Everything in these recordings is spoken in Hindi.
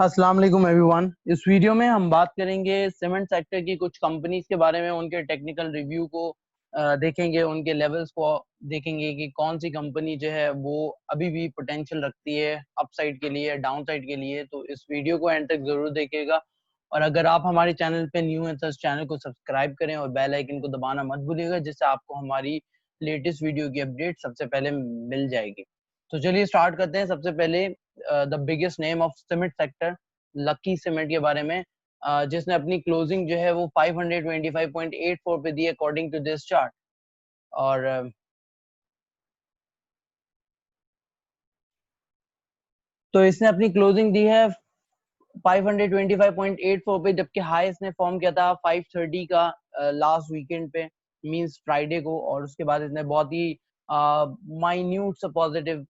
अस्सलाम वालेकुम एवरीवन। इस वीडियो में हम बात करेंगे सीमेंट सेक्टर की कुछ कंपनीज के बारे में, उनके टेक्निकल रिव्यू को देखेंगे, उनके लेवल्स को देखेंगे कि कौन सी कंपनी जो है वो अभी भी पोटेंशियल रखती है अपसाइड के लिए, डाउन साइड के लिए। तो इस वीडियो को एंड तक जरूर देखिएगा। और अगर आप हमारे चैनल पे न्यू हैं तो इस चैनल को सब्सक्राइब करें और बेल आइकन को दबाना मत भूलिएगा, जिससे आपको हमारी लेटेस्ट वीडियो की अपडेट सबसे पहले मिल जाएगी। तो चलिए स्टार्ट करते हैं। सबसे पहले the biggest name of cement sector, lucky cement के बारे में, जिसने अपनी क्लोजिंग जो है वो 525.84 पे दी अकॉर्डिंग टू दिस चार्ट। और तो इसने अपनी क्लोजिंग दी है 525.84 पे, जबकि हाई इसने फॉर्म किया था 530 का लास्ट वीकेंड पे, मींस फ्राइडे को। और उसके बाद इसने बहुत ही माइन्यूट सा पॉजिटिव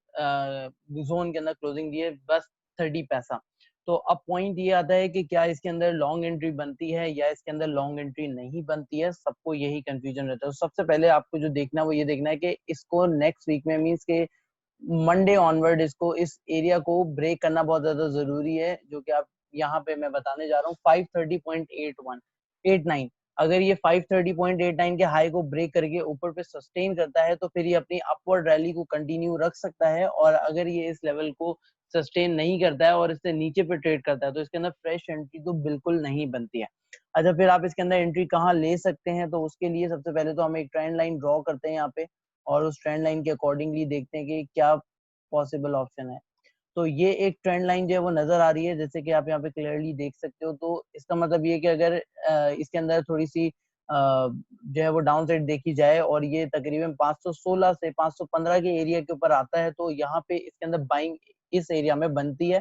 जोन के अंदर क्लोजिंग दी है, बस 30 पैसा। तो अब पॉइंट ये आता है कि क्या इसके अंदर लॉन्ग एंट्री बनती है या इसके अंदर लॉन्ग एंट्री नहीं बनती है। सबको यही कंफ्यूजन रहता है। तो सबसे पहले आपको जो देखना है वो ये देखना है कि इसको नेक्स्ट वीक में, मींस के मंडे ऑनवर्ड, इसको इस एरिया को ब्रेक करना बहुत ज्यादा जरूरी है, जो कि आप यहाँ पे मैं बताने जा रहा हूँ 530.89। अगर ये 530.89 के हाई को ब्रेक करके ऊपर पे सस्टेन करता है तो फिर ये अपनी अपवर्ड रैली को कंटिन्यू रख सकता है। और अगर ये इस लेवल को सस्टेन नहीं करता है और इससे नीचे पे ट्रेड करता है तो इसके अंदर फ्रेश एंट्री तो बिल्कुल नहीं बनती है। अच्छा, फिर आप इसके अंदर एंट्री कहाँ ले सकते हैं? तो उसके लिए सबसे पहले तो हम एक ट्रेंड लाइन ड्रॉ करते हैं यहाँ पे, और उस ट्रेंड लाइन के अकॉर्डिंगली देखते हैं कि क्या पॉसिबल ऑप्शन है। तो ये एक ट्रेंड लाइन जो है वो नजर आ रही है, जैसे कि आप यहाँ पे क्लियरली देख सकते हो। तो इसका मतलब ये है कि अगर इसके अंदर थोड़ी सी जो है वो डाउन साइड देखी जाए और ये तकरीबन 516 से 515 के एरिया के ऊपर आता है तो यहाँ पे इसके अंदर बाइंग इस एरिया में बनती है,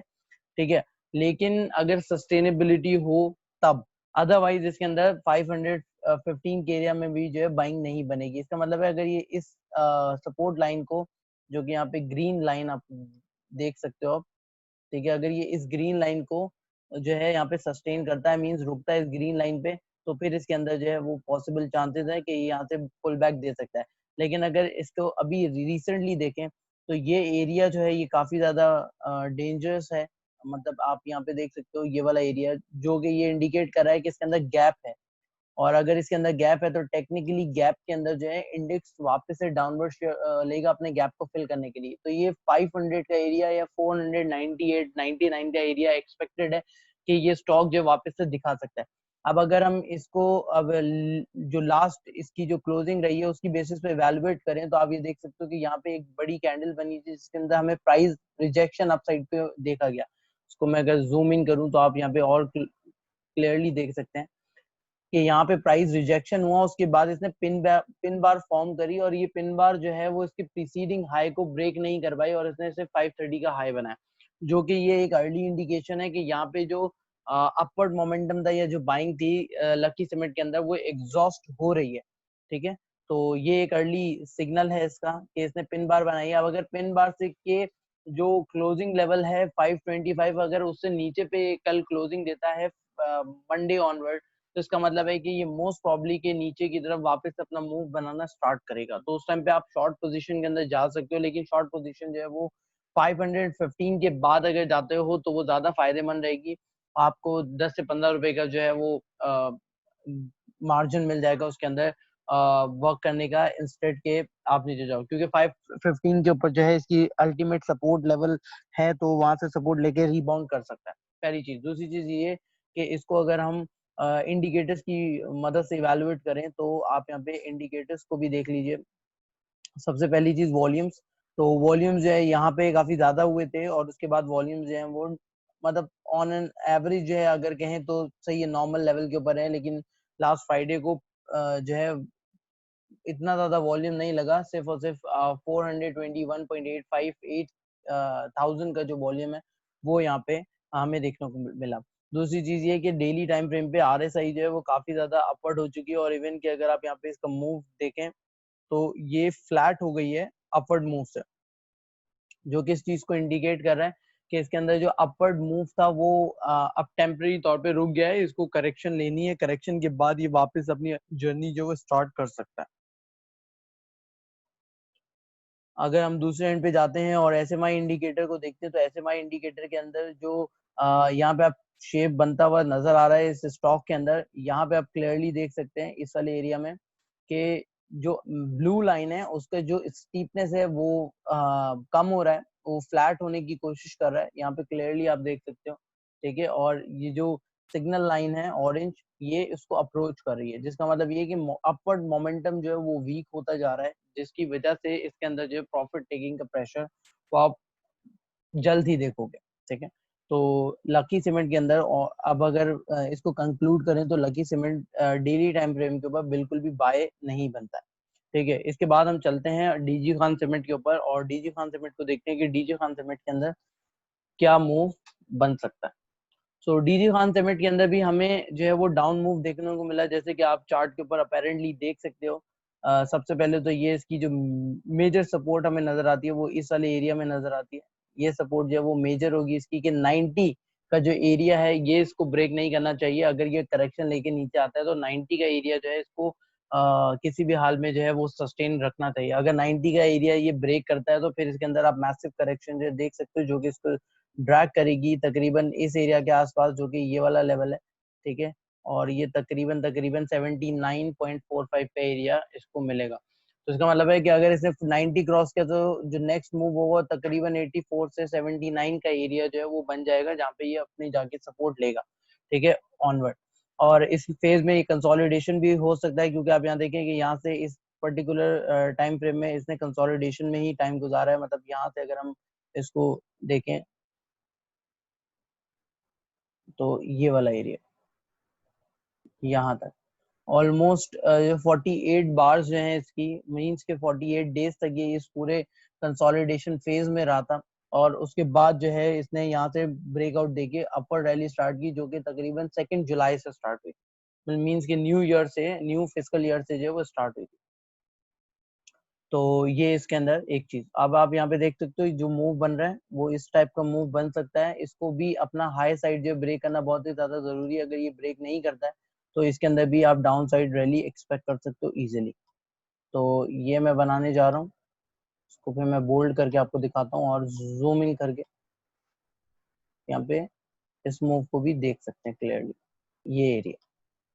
ठीक है। लेकिन अगर सस्टेनेबिलिटी हो तब, अदरवाइज इसके अंदर 515 के एरिया में भी जो है बाइंग नहीं बनेगी। इसका मतलब है अगर ये इस सपोर्ट लाइन को, जो कि यहाँ पे ग्रीन लाइन आप देख सकते हो, ठीक है, अगर ये इस ग्रीन लाइन को जो है यहाँ पे सस्टेन करता है, मींस रुकता है इस ग्रीन लाइन पे, तो फिर इसके अंदर जो है वो पॉसिबल चांसेस है कि ये यहाँ से पुल बैक दे सकता है। लेकिन अगर इसको अभी रिसेंटली देखें तो ये एरिया जो है ये काफी ज्यादा डेंजरस है। मतलब आप यहाँ पे देख सकते हो ये वाला एरिया, जो कि ये इंडिकेट कर रहा है कि इसके अंदर गैप है। और अगर इसके अंदर गैप है तो टेक्निकली गैप के अंदर जो है इंडेक्स वापस से डाउनवर्ड लेगा अपने गैप को फिल करने के लिए। तो ये 500 का एरिया या 498 99 का एरिया एक्सपेक्टेड है कि ये स्टॉक जो वापस से दिखा सकता है। अब अगर हम इसको अब जो लास्ट इसकी जो क्लोजिंग रही है उसकी बेसिस पे इवेलुएट करें तो आप ये देख सकते हो कि यहाँ पे एक बड़ी कैंडल बनी थी जिसके अंदर हमें प्राइस रिजेक्शन अपसाइड पे देखा गया। उसको मैं अगर जूम इन करूं तो आप यहाँ पे और क्लियरली देख सकते हैं कि यहाँ पे प्राइस रिजेक्शन हुआ। उसके बाद इसने पिन बार फॉर्म करी और ये पिन बार जो है वो इसके प्रीसीडिंग हाई को ब्रेक नहीं कर पाई और इसने सिर्फ 530 का हाई बनाया, जो कि ये एक अर्ली इंडिकेशन है कि यहाँ पे जो अपवर्ड मोमेंटम था या जो बाइंग थी लकी सीमेंट के अंदर वो एग्जॉस्ट हो रही है, ठीक है। तो ये एक अर्ली सिग्नल है इसका कि इसने पिन बार बनाई है। अब अगर पिन बार से के जो क्लोजिंग लेवल है 525, अगर उससे नीचे पे कल क्लोजिंग देता है मंडे ऑनवर्ड, तो इसका मतलब है कि ये मोस्ट प्रॉब्ली के नीचे की तरफ वापस अपना मूव बनाना स्टार्ट करेगा। तो उस टाइम पे आप शॉर्ट पोजीशन के अंदर जा सकते हो, लेकिन शॉर्ट पोजीशन जो है वो 515 के बाद अगर जाते हो तो वो ज्यादा फायदेमंद रहेगी। आपको 10 से 15 रुपए का जो है वो मार्जिन मिल जाएगा उसके अंदर वर्क करने का, इंस्टेड के आप नीचे जाओ, क्योंकि 515 के ऊपर जो है इसकी अल्टीमेट सपोर्ट लेवल है, तो वहां से सपोर्ट लेके रिबाउंड कर सकता है। पहली चीज। दूसरी चीज ये कि इसको अगर हम इंडिकेटर्स की मदद से इवेलुएट करें तो आप यहाँ पे इंडिकेटर्स को भी देख लीजिए। सबसे पहली चीज वॉल्यूम्स। तो वॉल्यूम्स जो है यहाँ पे काफी ज्यादा हुए थे और उसके बाद वॉल्यूम्स जो है वो मतलब ऑन एन एवरेज जो है अगर कहें तो सही है, नॉर्मल लेवल के ऊपर है। लेकिन लास्ट फ्राइडे को जो है इतना ज्यादा वॉल्यूम नहीं लगा, सिर्फ और सिर्फ 421.858 थाउजेंड का जो वॉल्यूम है वो यहाँ पे हमें देखने को मिला। दूसरी चीज ये कि डेली टाइम फ्रेम पे आरएसआई जो है वो काफी ज्यादा अपवर्ड हो चुकी है, और इवन कि अगर आप यहाँ पे इसका मूव देखें तो ये फ्लैट हो गई है अपवर्ड मूव से, जो कि इस चीज को इंडिकेट कर रहा है कि इसके अंदर जो अपवर्ड मूव था वो अब टेम्परेरी तौर पे रुक गया है। इसको करेक्शन लेनी है, करेक्शन के बाद ये वापस अपनी जर्नी जो है स्टार्ट कर सकता है। अगर हम दूसरे एंड पे जाते हैं और एसएमआई इंडिकेटर को देखते हैं तो एसएमआई इंडिकेटर के अंदर जो यहाँ पे आप शेप बनता हुआ नजर आ रहा है इस स्टॉक के अंदर। यहाँ पे आप क्लियरली देख सकते हैं इस वाले एरिया में कि जो ब्लू लाइन है उसका जो स्टीपनेस है वो कम हो रहा है, वो फ्लैट होने की कोशिश कर रहा है, यहाँ पे क्लियरली आप देख सकते हो। ठीक है, और ये जो सिग्नल लाइन है ऑरेंज, ये इसको अप्रोच कर रही है, जिसका मतलब ये है कि अपवर्ड मोमेंटम जो है वो वीक होता जा रहा है, जिसकी वजह से इसके अंदर जो है प्रॉफिट टेकिंग का प्रेशर वो आप जल्द ही देखोगे। ठीक है, तो लकी सीमेंट के अंदर अब अगर इसको कंक्लूड करें तो lucky cement daily time frame के ऊपर बिल्कुल भी बाय नहीं बनता है। ठीक है, इसके बाद हम चलते हैं डीजी खान सीमेंट के ऊपर और डीजी खान सीमेंट को देखते हैं कि डीजी खान सीमेंट के अंदर क्या मूव बन सकता है। सो डीजी खान सीमेंट के अंदर भी हमें जो है वो डाउन मूव देखने को मिला, जैसे कि आप चार्ट के ऊपर अपेरेंटली देख सकते हो। सबसे पहले तो ये इसकी जो मेजर सपोर्ट हमें नजर आती है वो इस वाले एरिया में नजर आती है। ये सपोर्ट जो है वो मेजर होगी इसकी कि 90 का जो एरिया है ये इसको ब्रेक नहीं करना चाहिए। अगर ये करेक्शन लेके नीचे आता है तो 90 का एरिया जो है इसको किसी भी हाल में जो है वो सस्टेन रखना चाहिए। अगर 90 का एरिया ये ब्रेक करता है तो फिर इसके अंदर आप मैसिव करेक्शन जो देख सकते हो, जो कि इसको ड्रैग करेगी तकरीबन इस एरिया के आसपास, जो कि ये वाला लेवल है। ठीक है, और ये तकरीबन तकरीबन 79.45 का एरिया इसको मिलेगा। तो इसका मतलब है कि अगर इसने 90 क्रॉस किया तो जो नेक्स्ट मूव होगा तकरीबन 84 से 79 का एरिया जो है वो बन जाएगा, जहाँ पे ये अपनी जाके सपोर्ट लेगा। ठीक है, ऑनवर्ड। और इस फेज में ये कंसोलिडेशन भी हो सकता है, क्योंकि आप यहाँ देखें कि यहाँ से इस पर्टिकुलर टाइम फ्रेम में इसने कंसोलिडेशन में ही टाइम गुजारा है। मतलब यहाँ से अगर हम इसको देखें तो ये वाला एरिया यहाँ तक ऑलमोस्ट 48 बार्स जो हैं इसकी मींस के 48 डेज तक ये इस पूरे कंसोलिडेशन फेज में रहा था। और उसके बाद जो है इसने यहाँ से ब्रेकआउट देके अपर रैली स्टार्ट की, जो कि तकरीबन 2 जुलाई से स्टार्ट हुई। मींस के न्यू ईयर से, न्यू फिजिकल ईयर से जो है वो स्टार्ट हुई थी। तो ये इसके अंदर एक चीज अब आप यहाँ पे देख सकते हो, जो मूव बन रहा है वो इस टाइप का मूव बन सकता है। इसको भी अपना हाई साइड जो ब्रेक करना बहुत ही ज्यादा जरूरी है। अगर ये ब्रेक नहीं करता है तो इसके अंदर भी आप डाउन साइड रैली एक्सपेक्ट कर सकते हो इजिली। तो ये मैं बनाने जा रहा हूँ, इसको फिर मैं बोल्ड करके आपको दिखाता हूँ और जूम इन करके यहाँ पे इस मूव को भी देख सकते हैं क्लियरली, ये एरिया।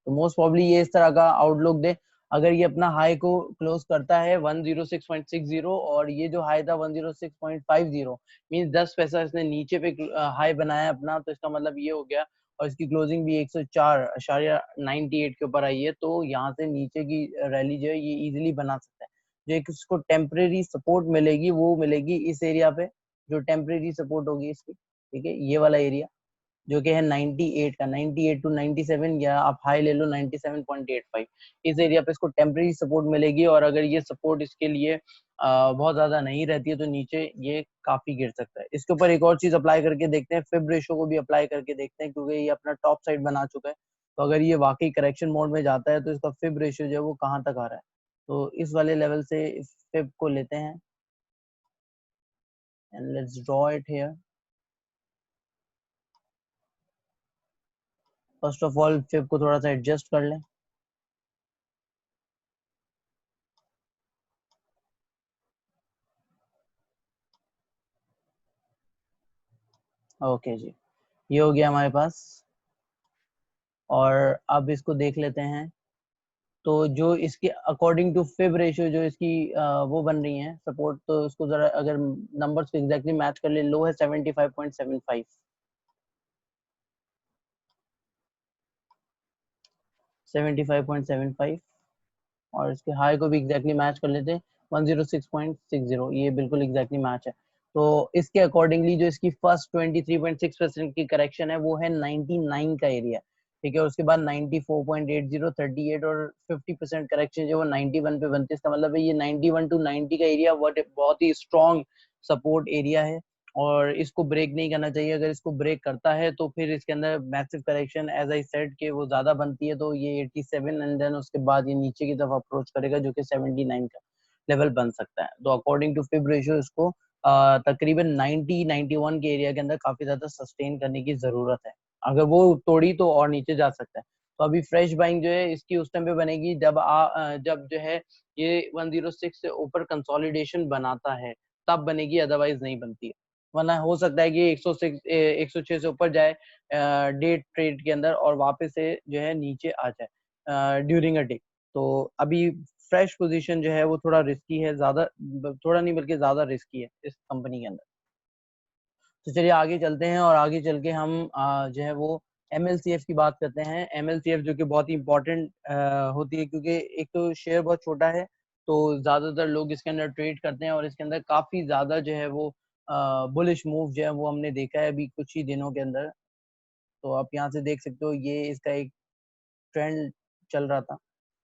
तो मोस्ट प्रॉब्ली ये इस तरह का आउटलुक दे। अगर ये अपना हाई को क्लोज करता है 106.60 और ये जो हाई था 106.50 मींस 10 पैसा इसने नीचे पे हाई बनाया अपना, तो इसका मतलब ये हो गया। और इसकी क्लोजिंग भी 104.98 के ऊपर आई है, तो यहाँ से नीचे की रैली जो है ये इजीली बना सकता है। जो एक इसको टेम्परेरी सपोर्ट मिलेगी वो मिलेगी इस एरिया पे, जो टेम्परेरी सपोर्ट होगी इसकी। ठीक है, ये वाला एरिया जो कि है 98 का, 98 टू 97, या आप हाई ले लो 97.85। इस एरिया पे इसको टेम्परेरी सपोर्ट मिलेगी, और अगर ये सपोर्ट इसके लिए बहुत ज्यादा नहीं रहती है तो नीचे ये काफी गिर सकता है। इसके ऊपर एक और चीज अप्लाई करके देखते हैं, फिब रेशो को भी अप्लाई करके देखते हैं, क्योंकि ये अपना टॉप साइड बना चुका है। तो अगर ये वाकई करेक्शन मोड में जाता है तो इसका फिब रेशियो जो है वो कहाँ तक आ रहा है। तो इस वाले लेवल से इस फिब को लेते हैं and let's draw it here. First of all fib को थोड़ा सा एडजस्ट कर लें। ओके जी, ये हो गया हमारे पास। और अब इसको देख लेते हैं। तो जो इसके अकॉर्डिंग टू फिब रेशियो जो इसकी वो बन रही है सपोर्ट, तो इसको जरा अगर नंबर्स को एग्जैक्टली मैच कर ले, लो है 75.75, 75.75, और इसके हाई को भी एग्जैक्टली मैच कर लेते हैं 106.60, ये बिल्कुल एग्जैक्टली मैच है। तो इसके अकॉर्डिंगली जो इसकी फर्स्ट 23.6% की करेक्शन है वो है 99 का एरिया। ठीक है, उसके बाद 94.80, 38 और 50% करेक्शन जो वो 91 पे बनती है। इसका मतलब है ये 91 टू 90 का एरिया बहुत ही स्ट्रॉन्ग सपोर्ट एरिया है, और इसको ब्रेक नहीं करना चाहिए। अगर इसको ब्रेक करता है तो फिर इसके अंदर massive correction as I said के वो ज्यादा बनती है, तो ये 87 एंड देन उसके बाद ये नीचे की तरफ अप्रोच करेगा, जो कि 79 का लेवल बन सकता है। तो अकॉर्डिंग टू फिब रेशियो इसको तकरीबन 90 91 के एरिया के अंदर काफी ज्यादा सस्टेन करने की जरूरत है। अगर वो तोड़ी तो और नीचे जा सकता है। तो अभी फ्रेश बाइंग जो है इसकी उस टाइम पे बनेगी जब जो है ये 106 से ऊपर कंसोलिडेशन बनाता है, तब बनेगी, अदरवाइज नहीं बनती है। वरना हो सकता है कि 106 से ऊपर जाए डे ट्रेड के अंदर और वापस से जो है नीचे आ जाए ड्यूरिंग अ डे। तो अभी फ्रेश पोजीशन जो है वो थोड़ा रिस्की है, ज्यादा थोड़ा नहीं बल्कि ज्यादा रिस्की है इस कंपनी के अंदर। तो चलिए आगे चलते हैं और आगे चल के हम जो है वो MLCF की बात करते हैं। MLCF जो कि बहुत ही इंपॉर्टेंट होती है, क्योंकि एक तो शेयर बहुत छोटा है, तो ज्यादातर लोग इसके अंदर ट्रेड करते हैं और इसके अंदर काफी ज्यादा जो है वो बुलिश मूव जो है वो हमने देखा है अभी कुछ ही दिनों के अंदर। तो आप यहाँ से देख सकते हो, ये इसका एक ट्रेंड चल रहा था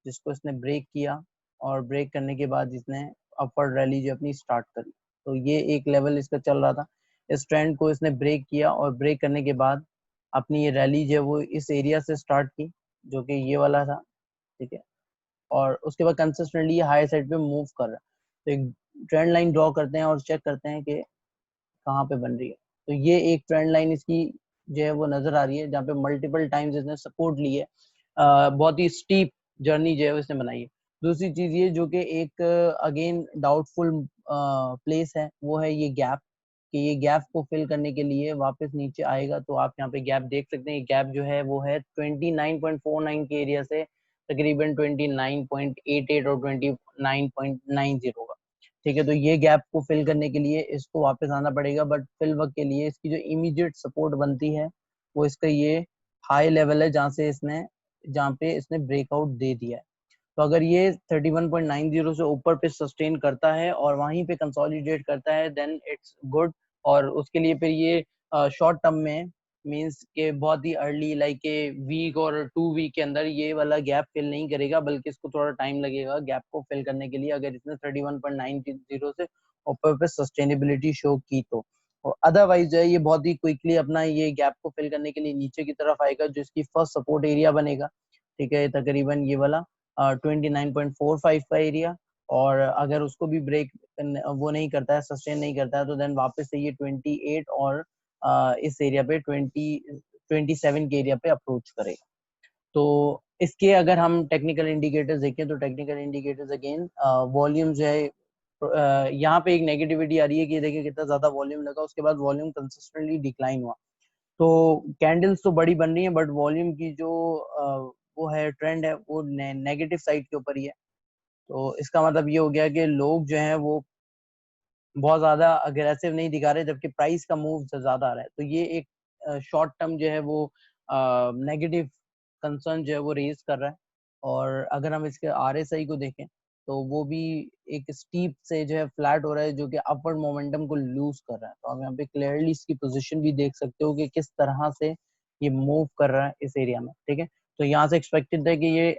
जिसको इसने ब्रेक किया और ब्रेक करने के बाद इसने अपवर्ड रैली जो अपनी स्टार्ट करी। तो ये एक लेवल इसका चल रहा था, इस ट्रेंड को इसने ब्रेक किया और ब्रेक करने के बाद अपनी ये रैली जो है वो इस एरिया से स्टार्ट की जो कि ये वाला था, ठीक है। और उसके बाद कंसिस्टेंटली हाई साइड पे मूव कर रहा है। तो एक ट्रेंड लाइन ड्रॉ करते हैं और चेक करते हैं कि कहाँ पे बन रही है। तो ये एक ट्रेंड लाइन इसकी जो है वो नजर आ रही है जहाँ पे मल्टीपल टाइम्स इसने सपोर्ट ली है। बहुत ही स्टीप जर्नी जो है इसने बनाई है। दूसरी चीज ये जो कि एक अगेन डाउटफुल प्लेस है, वो है ये गैप, कि ये गैप को फिल करने के लिए वापस नीचे आएगा। तो आप यहाँ पे गैप देख सकते हैं, गैप जो है वो है 29.49 के एरिया से तकरीबन 29.88 और 29.90 का, ठीक है। तो ये गैप को फिल करने के लिए इसको वापस आना पड़ेगा, बट फिल वक्त के लिए इसकी जो इमीडिएट सपोर्ट बनती है वो इसका ये हाई लेवल है जहाँ पे इसने ब्रेकआउट दे दिया है। तो अगर ये 31.90 से ऊपर पे सस्टेन करता है और वहीं पे कंसोलिडेट करता है देन इट्स गुड। और उसके लिए फिर ये शॉर्ट टर्म में मींस के बहुत ही अर्ली लाइक ए वीक और 2 वीक के अंदर ये वाला गैप फिल नहीं करेगा, बल्कि इसको थोड़ा टाइम लगेगा गैप को फिल करने के लिए, अगर इसने 31.90 से ऊपर पे सस्टेनेबिलिटी शो की तो। और अदरवाइज जो है ये बहुत ही क्विकली अपना ये गैप को फिल करने के लिए नीचे की तरफ आएगा, जो इसकी फर्स्ट सपोर्ट एरिया बनेगा, ठीक है, तकरीबन ये वाला 29.45 का एरिया। और अगर उसको भी ब्रेक वो नहीं करता है, सस्टेन नहीं करता है, तो देन वापस से ये 28 और इस एरिया पे 27 के एरिया पे अप्रोच करेगा। तो इसके अगर हम टेक्निकल इंडिकेटर्स देखें तो टेक्निकल इंडिकेटर्स अगेन वॉल्यूम जो है यहाँ पे एक नेगेटिविटी आ रही है कि देखिए कितना ज्यादा वॉल्यूम लगा, उसके बाद वॉल्यूम कंसिस्टेंटली डिक्लाइन हुआ। तो कैंडल्स तो बड़ी बन रही है बट वॉल्यूम की जो वो है ट्रेंड है वो नेगेटिव साइड के ऊपर ही है। तो इसका मतलब ये हो गया कि लोग जो है वो बहुत ज्यादा अग्रेसिव नहीं दिखा रहे, जबकि प्राइस का मूव ज्यादा आ रहा है। तो ये एक शॉर्ट टर्म जो है वो नेगेटिव कंसर्न जो है वो रेज कर रहा है। और अगर हम इसके RSI को देखें तो वो भी एक स्टीप से जो है फ्लैट हो रहा है, जो कि अपवर्ड मोमेंटम को लूज कर रहा है। तो आप यहाँ पे क्लियरली इसकी पोजीशन भी देख सकते हो कि किस तरह से ये मूव कर रहा है इस एरिया में, ठीक है। तो यहाँ से एक्सपेक्टेड है कि ये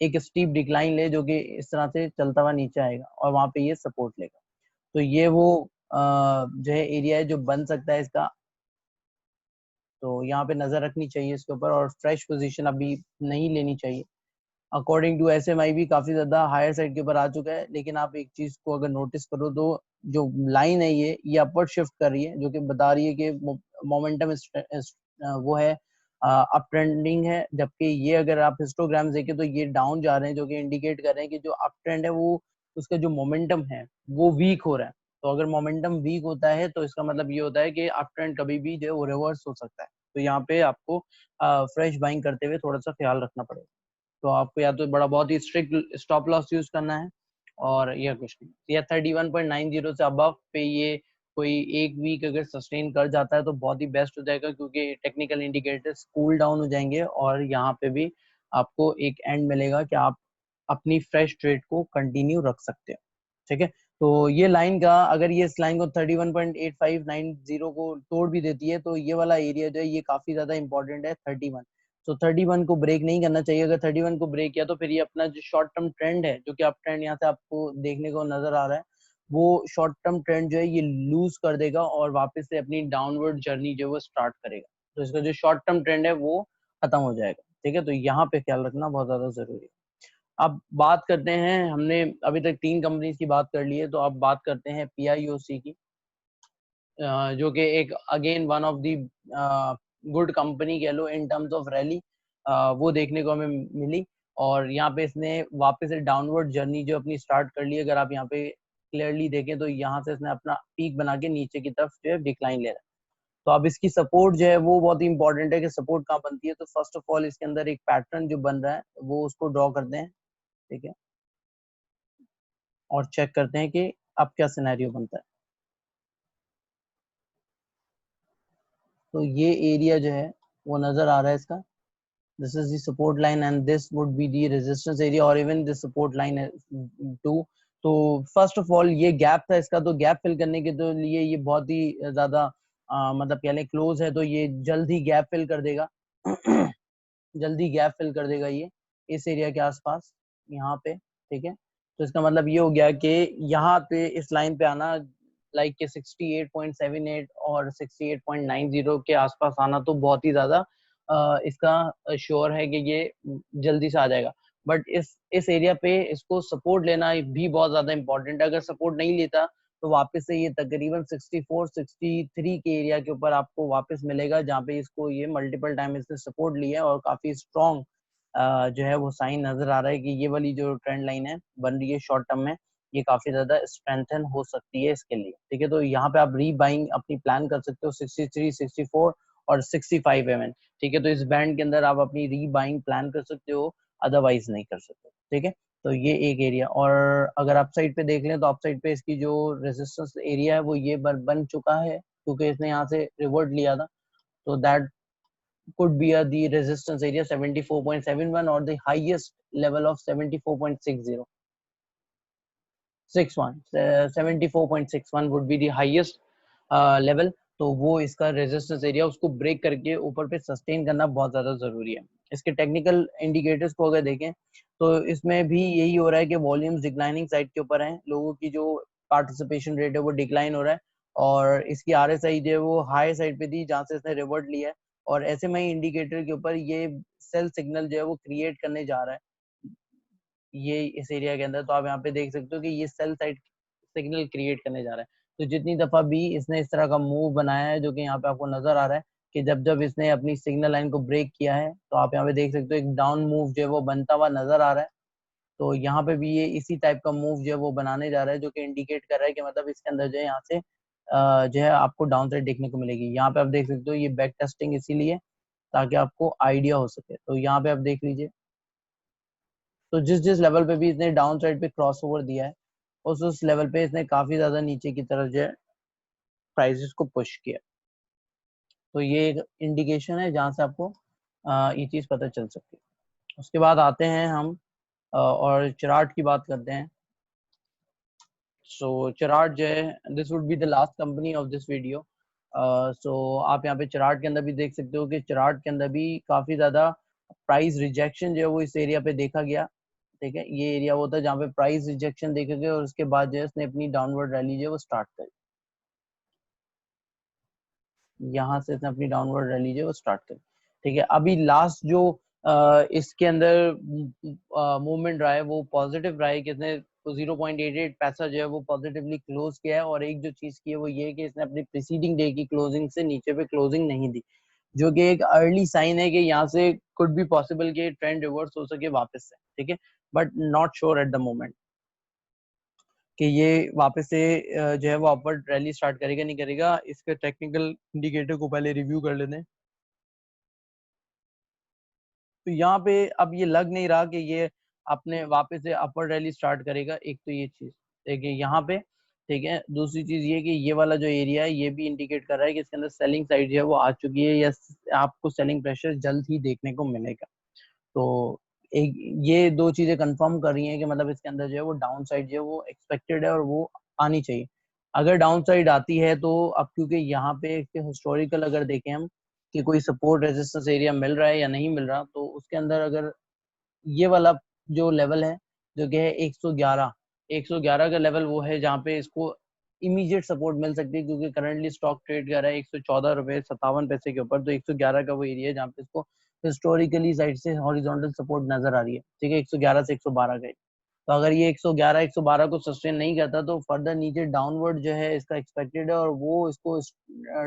एक स्टीप डिक्लाइन ले जो कि इस तरह से चलता हुआ नीचे आएगा और वहां पे ये सपोर्ट लेगा। तो ये वो जो है एरिया है जो बन सकता है इसका। तो यहाँ पे नजर रखनी चाहिए इसके ऊपर और फ्रेश पोजीशन अभी नहीं लेनी चाहिए। अकॉर्डिंग टू SMI भी काफी ज्यादा हायर साइड के ऊपर आ चुका है, लेकिन आप एक चीज को अगर नोटिस करो तो जो लाइन है ये अपवर्ड शिफ्ट कर रही है, जो कि बता रही है कि मोमेंटम वो है अप ट्रेंडिंग है। जबकि ये अगर आप हिस्टोग्राम देखें तो ये डाउन जा रहे हैं, जो कि इंडिकेट कर रहे हैं कि जो अप ट्रेंड है वो उसका जो मोमेंटम है वो वीक हो रहा है। तो अगर मोमेंटम वीक होता है तो इसका मतलब ये होता है कि अप ट्रेंड कभी भी जो है वो रिवर्स हो सकता है। तो यहाँ पे आपको फ्रेश बाइंग करते हुए थोड़ा सा ख्याल रखना पड़ेगा। तो आपको या तो बड़ा बहुत ही स्ट्रिक्ट स्टॉप लॉस यूज करना है और या कुछ नहीं। या 31.90 से अबव पे ये कोई एक वीक अगर सस्टेन कर जाता है तो बहुत ही बेस्ट हो जाएगा, क्योंकि टेक्निकल इंडिकेटर्स कूल डाउन हो जाएंगे और यहाँ पे भी आपको एक एंड मिलेगा कि आप अपनी फ्रेश ट्रेड को कंटिन्यू रख सकते हो, ठीक है। तो ये लाइन का अगर ये इस लाइन को 31.8590 को तोड़ भी देती है तो ये वाला एरिया जो है ये काफी ज्यादा इंपॉर्टेंट है 31। तो 31 को ब्रेक नहीं करना चाहिए। अगर 31 को ब्रेक किया तो फिर ये अपना जो शॉर्ट टर्म ट्रेंड है, जो कि अप ट्रेंड यहाँ से आपको देखने को नजर आ रहा है, वो शॉर्ट टर्म ट्रेंड जो है ये लूज कर देगा और वापस से अपनी डाउनवर्ड जर्नी जो है वो स्टार्ट करेगा। तो इसका जो शॉर्ट टर्म ट्रेंड है वो खत्म हो जाएगा, ठीक है। तो यहाँ पे ख्याल रखना बहुत ज्यादा जरूरी है। अब बात करते हैं, हमने अभी तक 3 कंपनीज की बात कर ली है, तो अब बात करते हैं PIOC की, जो कि एक again one of the good company कह लो इन टर्म्स ऑफ रैली, वो देखने को हमें मिली। और यहाँ पे इसने वापस से डाउनवर्ड जर्नी जो अपनी स्टार्ट कर ली। अगर आप यहाँ पे क्लियरली देखें तो यहाँ से इसने अपना पीक बना के नीचे की तरफ जो है डिक्लाइन ले रहा है। तो अब इसकी सपोर्ट जो है वो बहुत ही इंपॉर्टेंट है कि सपोर्ट कहाँ बनती है। तो फर्स्ट ऑफ ऑल इसके अंदर एक पैटर्न जो बन रहा है वो उसको ड्रॉ करते हैं, ठीक है, और चेक करते हैं कि अब क्या सिनेरियो बनता है। तो ये एरिया जो है वो नजर आ रहा है इसका, this is the support line and this would be the resistance area और even this support line too. तो फर्स्ट ऑफ ऑल ये गैप था इसका, तो गैप फिल करने के तो लिए ये बहुत ही ज्यादा मतलब कह लें क्लोज है, तो ये जल्द ही गैप फिल कर देगा जल्दी गैप फिल कर देगा ये इस एरिया के आसपास यहाँ पे, ठीक है। तो इसका मतलब ये हो गया कि यहाँ पे इस लाइन पे आना लाइक के 68.78 और 68.90 के आसपास आना तो बहुत ही ज्यादा इसका श्योर है कि ये जल्दी से आ जाएगा। बट इस एरिया पे इसको सपोर्ट लेना भी बहुत ज्यादा इंपॉर्टेंट है। अगर सपोर्ट नहीं लेता तो वापस से ये तकरीबन 64 63 के एरिया के ऊपर आपको वापस मिलेगा, जहाँ पे इसको ये मल्टीपल टाइम इसने सपोर्ट लिया है और काफी स्ट्रॉन्ग जो है वो साइन नजर आ रहा है कि ये वाली जो ट्रेंड लाइन है बन रही है शॉर्ट टर्म में, ये काफी ज्यादा स्ट्रेंथन हो सकती है इसके लिए, ठीक है। तो यहाँ पे आप री बाइंग अपनी प्लान कर सकते हो 63 64 और 65 एम एन, ठीक है। तो इस बैंड के अंदर आप अपनी री बाइंग प्लान कर सकते हो, अदरवाइज नहीं कर सकते, ठीक है। तो ये एक एरिया। और अगर आप साइड पे देख लें तो आप साइड पे इसकी जो रेजिस्टेंस एरिया है वो ये बन चुका है क्योंकि इसने यहाँ से रिवर्ट लिया था। तो that could be the resistance area 74.71 or the highest level of 74.60 61 74.61 would be the highest level। तो वो इसका रेजिस्टेंस एरिया उसको ब्रेक करके ऊपर पे सस्टेन करना बहुत ज्यादा जरूरी है। इसके टेक्निकल इंडिकेटर्स को अगर देखें तो इसमें भी यही हो रहा है कि वॉल्यूम्स डिक्लाइनिंग साइड के ऊपर हैं, लोगों की जो पार्टिसिपेशन रेट है वो डिक्लाइन हो रहा है और इसकी आरएसआई जो है वो हाई साइड पे थी जहाँ से इसने रिवर्ट लिया है और ऐसे में ही इंडिकेटर के ऊपर ये सेल सिग्नल जो है वो क्रिएट करने जा रहा है ये इस एरिया के अंदर। तो आप यहाँ पे देख सकते हो कि ये सेल साइड सिग्नल क्रिएट करने जा रहा है। तो जितनी दफा भी इसने इस तरह का मूव बनाया है जो कि यहाँ पे आपको नजर आ रहा है कि जब जब इसने अपनी सिग्नल लाइन को ब्रेक किया है तो आप यहाँ पे देख सकते हो एक डाउन मूव जो है वो बनता हुआ नजर आ रहा है। तो यहाँ पे भी ये इसी टाइप का मूव जो है वो बनाने जा रहा है जो कि इंडिकेट कर रहा है कि मतलब इसके अंदर जो है यहाँ से जो है आपको डाउन साइड देखने को मिलेगी। यहाँ पे आप देख सकते हो ये बैक टेस्टिंग इसीलिए ताकि आपको आइडिया हो सके। तो यहाँ पे आप देख लीजिए तो जिस जिस लेवल पे भी इसने डाउन साइड पे क्रॉस ओवर दिया है उस लेवल पे इसने काफी ज्यादा नीचे की तरफ जो है प्राइसेस को पुश किया। तो ये एक इंडिकेशन है जहां से आपको ये चीज पता चल सकती है। उसके बाद आते हैं हम और चार्ट की बात करते हैं। सो चार्ट जो है this would be the last company of this video. So आप यहाँ पे चार्ट के अंदर भी देख सकते हो कि चार्ट के अंदर भी काफी ज्यादा प्राइस रिजेक्शन जो है वो इस एरिया पे देखा गया, ठीक है। ये एरिया वो था जहाँ पे प्राइस रिजेक्शन देखे गए और उसके बाद जो है उसने अपनी डाउनवर्ड रैली जो है वो स्टार्ट करी, यहाँ से इसने अपनी डाउनवर्ड रैली जो है वो स्टार्ट करी, ठीक है। अभी लास्ट जो इसके अंदर मूवमेंट रहा है वो पॉजिटिव रहा है कि इसने 0.88 पैसा जो है वो पॉजिटिवली क्लोज किया है और एक जो चीज की है वो ये है कि इसने अपनी प्रीसीडिंग डे की क्लोजिंग से नीचे पे क्लोजिंग नहीं दी, जो कि एक अर्ली साइन है कि यहाँ से कुड बी पॉसिबल कि ट्रेंड रिवर्स हो सके वापस से, ठीक है। But not sure at the moment कि ये वापस से जो है वो अपवर्ड रैली स्टार्ट करेगा नहीं करेगा। इसके टेक्निकल इंडिकेटर को पहले रिव्यू कर लेते हैं। तो यहाँ पे अब ये लग नहीं रहा कि ये अपने वापस से अपवर्ड रैली स्टार्ट करेगा, एक तो ये चीज देखिए यहाँ पे, ठीक है। दूसरी चीज ये कि ये वाला जो एरिया है ये भी इंडिकेट कर रहा है कि इसके अंदर सेलिंग साइड जो है वो आ चुकी है या आपको सेलिंग प्रेशर जल्द ही देखने को मिलेगा। तो एक ये दो चीजें कंफर्म कर रही हैं कि मतलब इसके अंदर जो है वो डाउन साइड जो है वो एक्सपेक्टेड है और वो आनी चाहिए। अगर डाउन साइड आती है तो अब क्योंकि यहाँ पे हिस्टोरिकल अगर देखें हम कि कोई सपोर्ट रेजिस्टेंस एरिया मिल रहा है या नहीं मिल रहा, तो उसके अंदर अगर ये वाला जो लेवल है जो कि है 111 111 का लेवल वो है जहाँ पे इसको इमीडिएट सपोर्ट मिल सकती है क्योंकि करंटली स्टॉक ट्रेड कर रहा है 114 रुपए 57 पैसे के ऊपर। तो 111 का वो एरिया है जहाँ पे इसको हिस्टोरिकली साइड से हॉरिजॉन्टल सपोर्ट नजर आ रही है, ठीक है। 111 से 112 का। तो अगर ये 111 112 को सस्टेन नहीं करता तो फर्दर नीचे डाउनवर्ड जो है इसका एक्सपेक्टेड है और वो इसको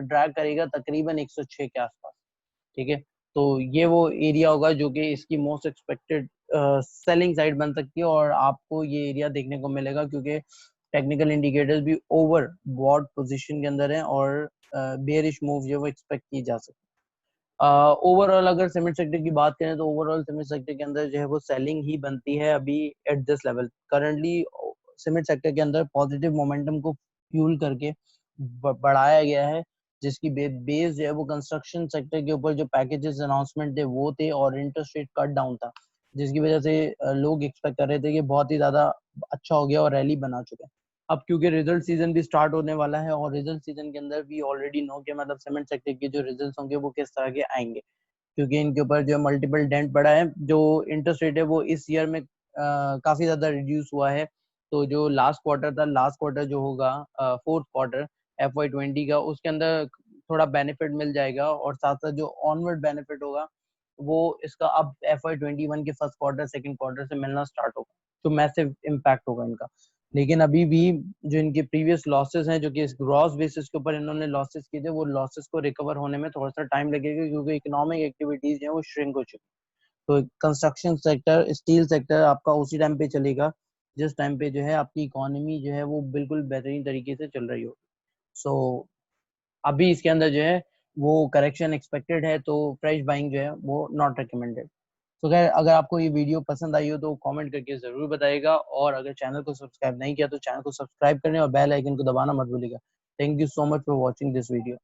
ड्रैग करेगा तकरीबन 106 के आसपास, ठीक है। तो ये वो एरिया होगा जो कि इसकी मोस्ट एक्सपेक्टेड सेलिंग साइड बन सकती है और आपको ये एरिया देखने को मिलेगा क्योंकि टेक्निकल इंडिकेटर्स भी ओवर बॉट पोजीशन के अंदर है और बेयरिश मूव जो है वो एक्सपेक्ट की जा सकती है। ओवरऑल अगर सीमेंट सेक्टर की बात करें तो ओवरऑल सीमेंट सेक्टर के अंदर जो है वो सेलिंग ही बनती है अभी at this level. Currently cement sector के अंदर पॉजिटिव मोमेंटम को फ्यूल करके बढ़ाया गया है, जिसकी बेस जो है वो कंस्ट्रक्शन सेक्टर के ऊपर जो पैकेजेस अनाउंसमेंट थे वो थे और इंटरेस्ट रेट कट डाउन था, जिसकी वजह से लोग एक्सपेक्ट कर रहे थे कि बहुत ही ज्यादा अच्छा हो गया और रैली बना चुके हैं। अब क्योंकि रिजल्ट सीजन भी स्टार्ट होने वाला है और रिजल्ट सीजन के अंदर भी ऑलरेडी नो कि मतलब सीमेंट सेक्टर के जो रिजल्ट्स होंगे वो किस तरह के आएंगे, क्योंकि इनके ऊपर जो मल्टीपल डेंट पड़ा है। जो इंटरेस्ट रेट है वो इस ईयर में काफी ज्यादा रिड्यूस हुआ है। तो जो लास्ट क्वार्टर था, लास्ट क्वार्टर जो होगा फोर्थ क्वार्टर FY20 का, उसके अंदर थोड़ा बेनिफिट मिल जाएगा और साथ साथ जो ऑनवर्ड बेनिफिट होगा वो इसका अब FY21 के फर्स्ट क्वार्टर सेकंड क्वार्टर से मिलना स्टार्ट होगा, तो मैसिव इम्पैक्ट होगा इनका। लेकिन अभी भी जो इनके प्रीवियस लॉसेस हैं, जो कि इस ग्रॉस बेसिस के ऊपर इन्होंने लॉसेस किए थे, वो लॉसेस को रिकवर होने में थोड़ा सा टाइम लगेगा, क्योंकि इकोनॉमिक एक्टिविटीज जो है वो श्रिंक हो चुकी। तो कंस्ट्रक्शन सेक्टर, स्टील सेक्टर आपका उसी टाइम पे चलेगा जिस टाइम पे जो है आपकी इकोनॉमी जो है वो बिल्कुल बेहतरीन तरीके से चल रही हो। सो अभी इसके अंदर जो है वो करेक्शन एक्सपेक्टेड है, तो फ्रेश बाइंग जो है वो नॉट रिकमेंडेड। तो खैर, अगर आपको ये वीडियो पसंद आई हो तो कमेंट करके जरूर बताइएगा, और अगर चैनल को सब्सक्राइब नहीं किया तो चैनल को सब्सक्राइब करें और बेल आइकन को दबाना मत भूलिएगा। Thank you so much for watching this video.